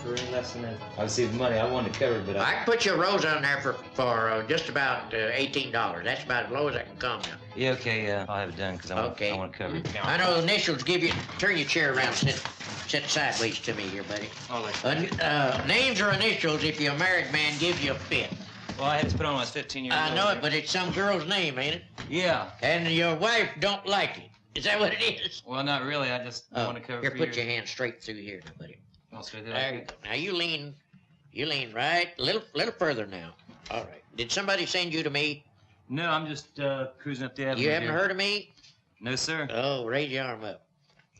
for any less than that. Obviously, the money I wanted to cover, but I can put your rose on there for just about $18. That's about as low as I can come now. Yeah, okay, I'll have it done because I want to cover it. I know the initials give you. Turn your chair around. Sit sideways to me here, buddy. Oh, like names or initials, if you're a married man, gives you a fit. Well, I had to put on when I was 15 years old. I know it, but it's some girl's name, ain't it? Yeah. And your wife don't like it. Is that what it is? Well, not really. I just want to cover here, for put your hand straight through here, now, buddy. Oh, straight there. There you go. Now you lean right, a little further now. All right. Did somebody send you to me? No, I'm just cruising up the avenue. You haven't heard of me? No, sir. Oh, raise your arm up.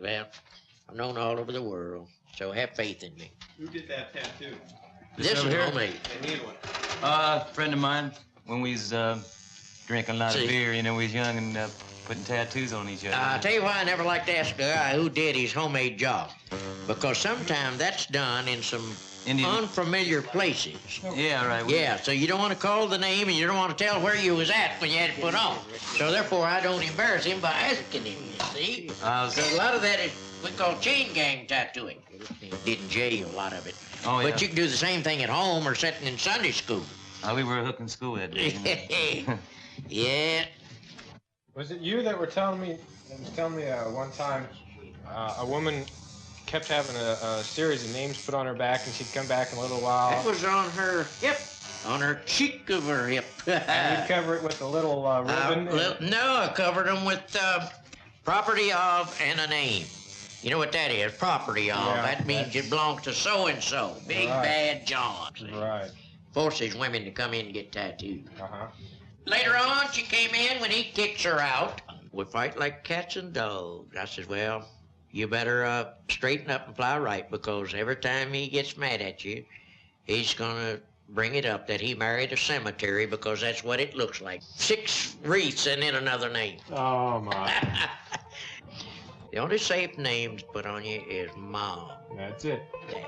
Well, I'm known all over the world, so have faith in me. Who did that tattoo? This is homemade. I need one. A friend of mine, when we was drinking a lot of beer, you know, we was young and putting tattoos on each other. I'll tell you why I never like to ask a guy who did his homemade job. Because sometimes that's done in some unfamiliar places. Yeah, right. Yeah, so you don't want to call the name and you don't want to tell where you was at when you had it put on. So therefore, I don't embarrass him by asking him, you see? So a lot of that is we call chain gang tattooing. Did in jail, a lot of it. Oh, yeah. But you can do the same thing at home or sitting in Sunday school. We were hooking school that day. You know? Yeah. Was it you that was telling me one time a woman kept having a series of names put on her back, and she'd come back in a little while. That was on her hip, on her cheek of her hip. And you'd cover it with a little ribbon? No, I covered them with property of and a name. You know what that is? Property of. Yeah, that means it belongs to so-and-so. Big Bad John. See? Right. Forces women to come in and get tattooed. Uh-huh. Later on, she came in when he kicks her out. We fight like cats and dogs. I says, well, you better straighten up and fly right, because every time he gets mad at you, he's gonna bring it up that he married a cemetery, because that's what it looks like. 6 wreaths and then another name. Oh, my. The only safe name to put on you is Mom. That's it. Dad.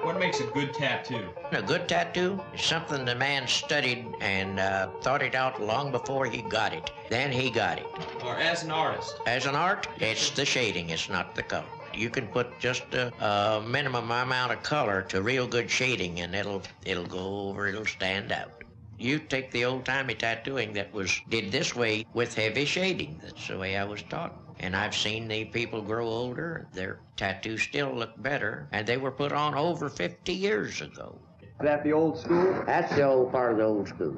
What makes a good tattoo? A good tattoo is something the man studied and thought it out long before he got it. Then he got it. Or as an artist? As an art, it's the shading, it's not the color. You can put just a minimum amount of color to real good shading, and it'll go over, it'll stand out. You take the old-timey tattooing that was did this way with heavy shading. That's the way I was taught. And I've seen the people grow older, their tattoos still look better, and they were put on over 50 years ago. Is that the old school? That's the old part of the old school,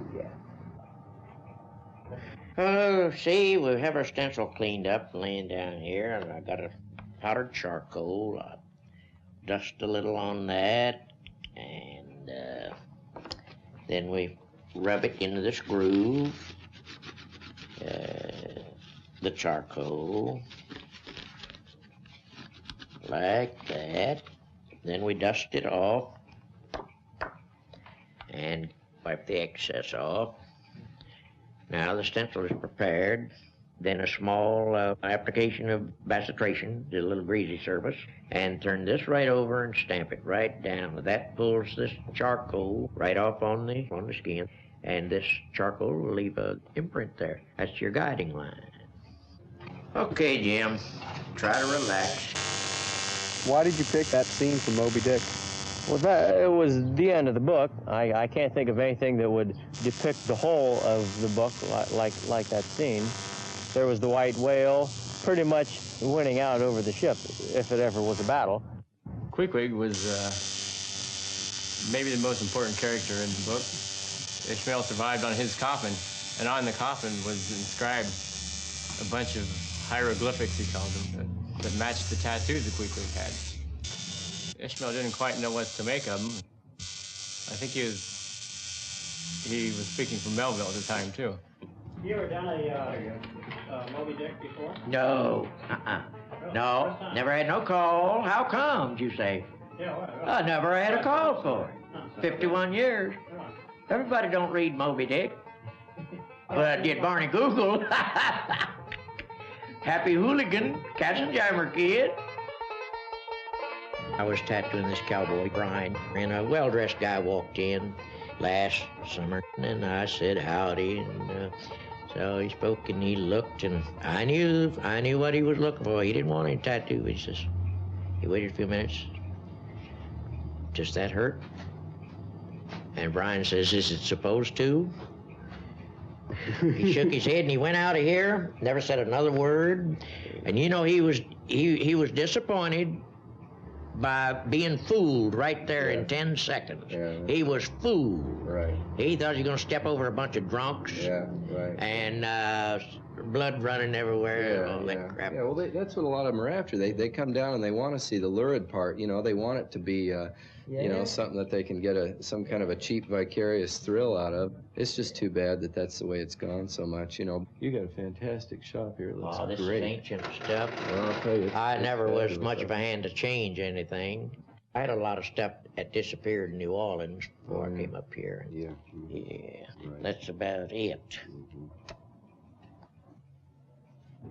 yeah. See, we have our stencil cleaned up, laying down here, and I got a powdered charcoal. I dust a little on that, and then we rub it into this groove. The charcoal, like that. Then we dust it off and wipe the excess off. Now the stencil is prepared. Then a small application of bacitration, a little greasy surface, and turn this right over and stamp it right down. That pulls this charcoal right off on the skin, and this charcoal will leave an imprint there. That's your guiding line. Okay, Jim, try to relax. Why did you pick that scene from Moby Dick? Well, it was the end of the book. I can't think of anything that would depict the whole of the book like that scene. There was the white whale pretty much winning out over the ship, if it ever was a battle. Queequeg was maybe the most important character in the book. Ishmael survived on his coffin, and on the coffin was inscribed a bunch of hieroglyphics, he called them, that matched the tattoos that Queequeg had. Ishmael didn't quite know what to make of them. I think he was speaking from Melville at the time, too. You ever done a Moby Dick before? No, No, never had no call. How comes, you say? Yeah, I never had a call for it. 51 years. Everybody don't read Moby Dick. But I did Barney Google. Happy Hooligan, Katzenjammer Kid. I was tattooing this cowboy grind, and a well-dressed guy walked in last summer, and I said howdy, and So he spoke and he looked, and I knew what he was looking for. He didn't want any tattoo. He waited a few minutes. Does that hurt? And Brian says, is it supposed to? He shook his head and he went out of here, never said another word. And you know, he was disappointed by being fooled right there in 10 seconds. Yeah. He was fooled. Right. He thought he was going to step over a bunch of drunks. Yeah, right. And blood running everywhere and all that crap. Yeah, well, that's what a lot of them are after. They come down and they want to see the lurid part. You know, they want it to be, you know, something that they can get some kind of a cheap vicarious thrill out of. It's just too bad that that's the way it's gone so much. You know, you got a fantastic shop here. It looks this great. is ancient stuff. Well, I'll tell you, I never was much of a hand to change anything. I had a lot of stuff that disappeared in New Orleans before I came up here. Yeah. Yeah, Right. that's about it.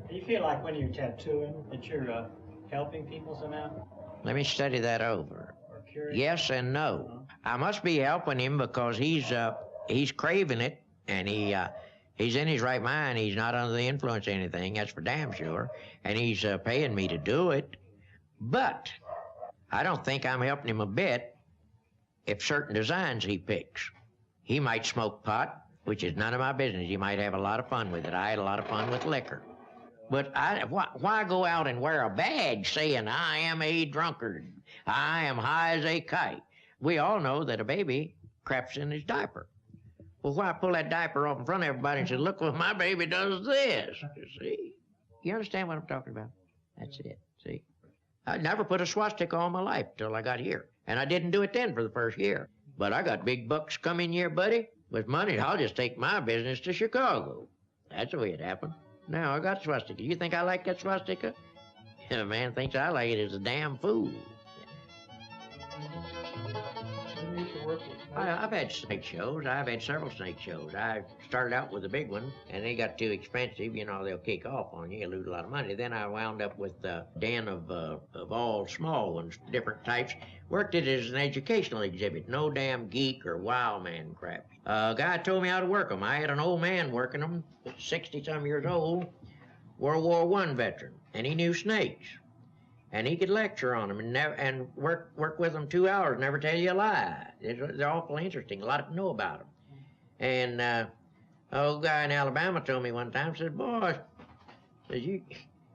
Do you feel like when you're tattooing that you're helping people somehow? Let me study that over. Or curious? Yes and no. I must be helping him because he's craving it, and he's in his right mind. He's not under the influence of anything, that's for damn sure. And he's paying me to do it. But I don't think I'm helping him a bit if certain designs he picks. He might smoke pot, which is none of my business. He might have a lot of fun with it. I had a lot of fun with liquor. But why go out and wear a badge saying, I am a drunkard, I am high as a kite? We all know that a baby craps in his diaper. Well, why pull that diaper off in front of everybody and say, look what my baby does this? You see? You understand what I'm talking about? That's it, see? I never put a swastika on my life till I got here. And I didn't do it then for the first year. But I got big bucks coming here, buddy. With money, I'll just take my business to Chicago. That's the way it happened. Now I got a swastika. You think I like that swastika? The man thinks I like it as a damn fool. I've had snake shows. I've had several snake shows. I started out with a big one, and they got too expensive. You know, they'll kick off on you. You lose a lot of money. Then I wound up with a den of all small ones, different types. Worked it as an educational exhibit. No damn geek or wild man crap. A guy told me how to work them. I had an old man working them, 60-some years old, World War I veteran, and he knew snakes. And he could lecture on them and work with them 2 hours, never tell you a lie. They're awful interesting. A lot to know about them. And an old guy in Alabama told me one time, said, boy, says,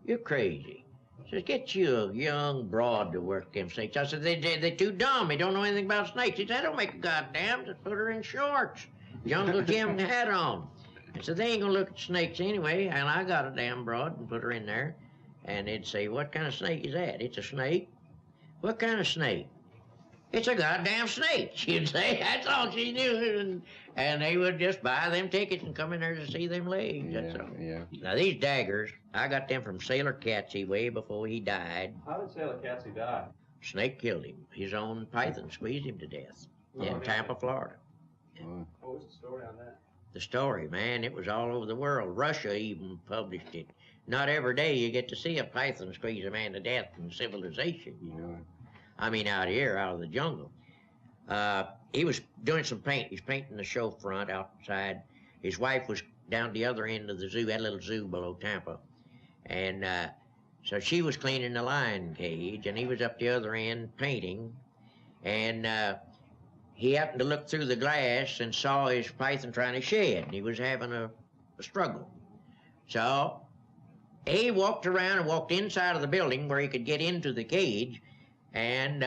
you're crazy. Says, get you a young broad to work them snakes. I said, they're too dumb. They don't know anything about snakes. He said, I don't make a goddamn. Just put her in shorts. Jungle Jim hat on. I said, they ain't gonna look at snakes anyway. And I got a damn broad and put her in there. And they'd say, what kind of snake is that? It's a snake. What kind of snake? It's a goddamn snake, she'd say. That's all she knew. And they would just buy them tickets and come in there to see them legs. That's all. Yeah. Now, these daggers, I got them from Sailor Catsy way before he died. How did Sailor Catsy die? Snake killed him. His own python squeezed him to death in Tampa, Florida. What was the story on that? The story, man, it was all over the world. Russia even published it. Not every day you get to see a python squeeze a man to death in civilization, you know. I mean, out here, out of the jungle. He was doing some paint. He's painting the show front outside. His wife was down the other end of the zoo, had a little zoo below Tampa. And so she was cleaning the lion cage, and he was up the other end painting. And he happened to look through the glass and saw his python trying to shed. And he was having a struggle. So he walked around and walked inside of the building where he could get into the cage, and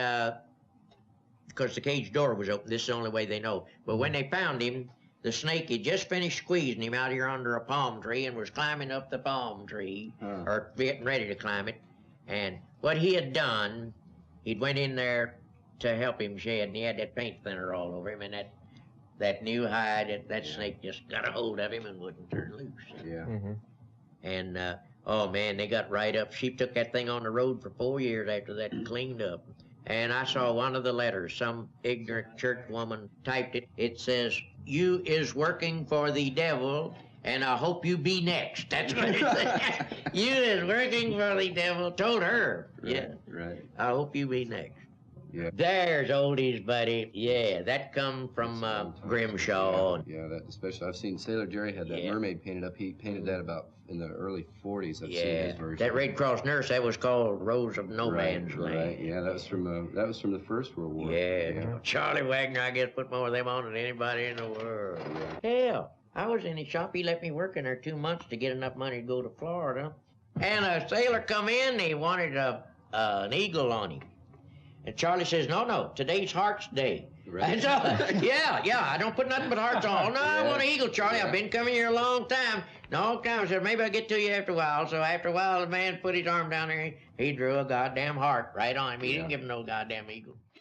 because the cage door was open, this is the only way they know. But when they found him, the snake had just finished squeezing him out here under a palm tree and was climbing up the palm tree, or getting ready to climb it. And what he had done, he'd went in there to help him shed, and he had that paint thinner all over him, and that new hide, that snake just got a hold of him and wouldn't turn loose. Yeah. And oh man, they got right up. She took that thing on the road for 4 years after that and cleaned up. And I saw one of the letters, some ignorant church woman typed it. It says, you is working for the devil, and I hope you be next. That's what it said. You is working for the devil, told her. Right, Yeah. right. I hope you be next. Yeah. There's oldies, buddy. Yeah, that come from Grimshaw. Yeah, that especially. I've seen Sailor Jerry had that mermaid painted up. He painted that about in the early 40s. I've seen his version. That Red Cross nurse, that was called Rose of No Man's Land. Right. Yeah, that was from the First World War. Yeah. Charlie Wagner, I guess, put more of them on than anybody in the world. Hell, I was in his shop. He let me work in there 2 months to get enough money to go to Florida. And a sailor come in, he wanted an eagle on him. And Charlie says, no, today's Heart's Day. Right. And so, I don't put nothing but hearts on. Oh, no, I want an eagle, Charlie. I've been coming here a long time. I said, maybe I'll get to you after a while. So after a while, the man put his arm down there. He drew a goddamn heart right on him. He didn't give him no goddamn eagle.